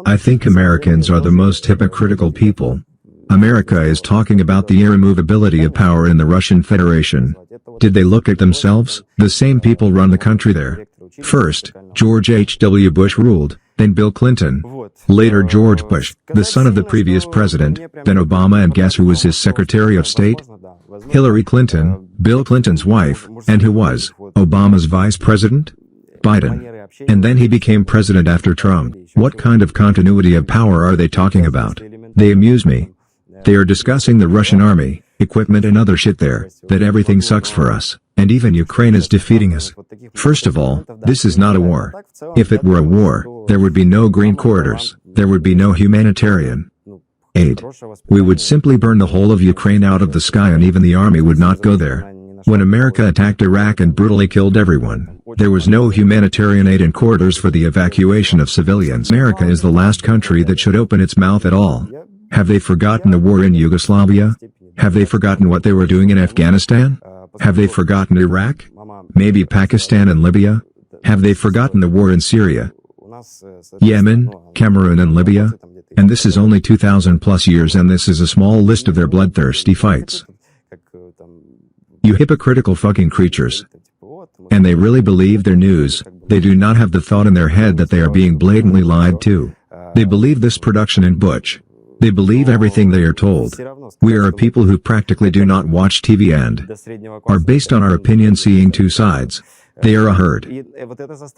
I think Americans are the most hypocritical people. America is talking about the irremovability of power in the Russian Federation. Did they look at themselves? The same people run the country there. First, George H.W. Bush ruled, then Bill Clinton. Later George Bush, the son of the previous president, then Obama, and guess who was his Secretary of State? Hillary Clinton, Bill Clinton's wife, and who was Obama's vice president? Biden. And then he became president after Trump. What kind of continuity of power are they talking about? They amuse me. They are discussing the Russian army, equipment and other shit there, that everything sucks for us, and even Ukraine is defeating us. First of all, this is not a war. If it were a war, there would be no green corridors, there would be no humanitarian aid. We would simply burn the whole of Ukraine out of the sky and even the army would not go there. When America attacked Iraq and brutally killed everyone, there was no humanitarian aid and corridors for the evacuation of civilians. America is the last country that should open its mouth at all. Have they forgotten the war in Yugoslavia? Have they forgotten what they were doing in Afghanistan? Have they forgotten Iraq? Maybe Pakistan and Libya? Have they forgotten the war in Syria, Yemen, Cameroon and Libya? And this is only 2,000 plus years, and this is a small list of their bloodthirsty fights. You hypocritical fucking creatures. And they really believe their news. They do not have the thought in their head that they are being blatantly lied to. They believe this production in Butch. They believe everything they are told. We are a people who practically do not watch TV and are based on our opinion seeing two sides. They are a herd.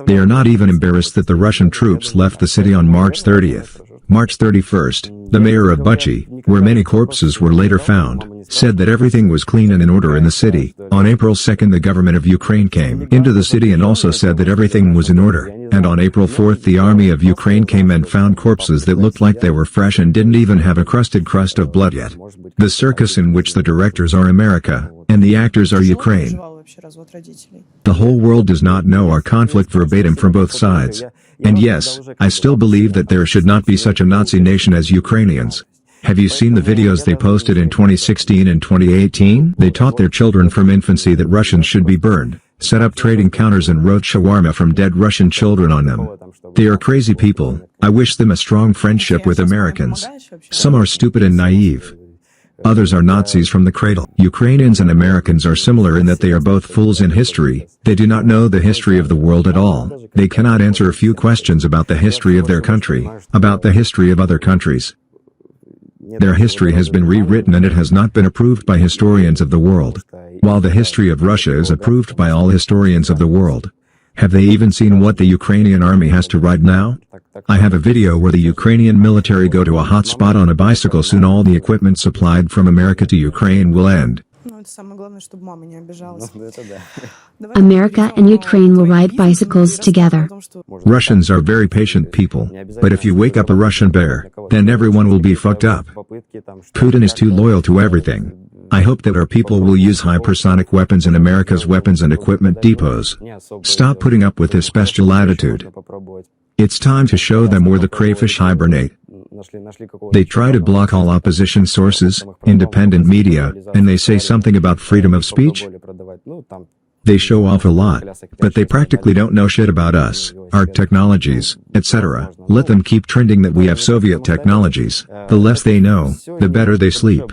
They are not even embarrassed that the Russian troops left the city on March 30th. March 31st, the mayor of Buchi, where many corpses were later found, said that everything was clean and in order in the city. On April 2nd, the government of Ukraine came into the city and also said that everything was in order. And on April 4th, the army of Ukraine came and found corpses that looked like they were fresh and didn't even have a crusted crust of blood yet. The circus in which the directors are America, and the actors are Ukraine. The whole world does not know our conflict verbatim from both sides. And yes, I still believe that there should not be such a Nazi nation as Ukrainians. Have you seen the videos they posted in 2016 and 2018? They taught their children from infancy that Russians should be burned, set up trading counters and wrote shawarma from dead Russian children on them. They are crazy people. I wish them a strong friendship with Americans. Some are stupid and naive. Others are Nazis from the cradle. Ukrainians and Americans are similar in that they are both fools in history. They do not know the history of the world at all. They cannot answer a few questions about the history of their country, about the history of other countries. Their history has been rewritten and it has not been approved by historians of the world. While the history of Russia is approved by all historians of the world. Have they even seen what the Ukrainian army has to right now? I have a video where the Ukrainian military go to a hot spot on a bicycle. Soon all the equipment supplied from America to Ukraine will end. America and Ukraine will ride bicycles together. Russians are very patient people, but if you wake up a Russian bear, then everyone will be fucked up. Putin is too loyal to everything. I hope that our people will use hypersonic weapons in America's weapons and equipment depots. Stop putting up with this bestial attitude. It's time to show them where the crayfish hibernate. They try to block all opposition sources, independent media, and they say something about freedom of speech. They show off a lot, but they practically don't know shit about us, our technologies, etc. Let them keep trending that we have Soviet technologies. The less they know, the better they sleep.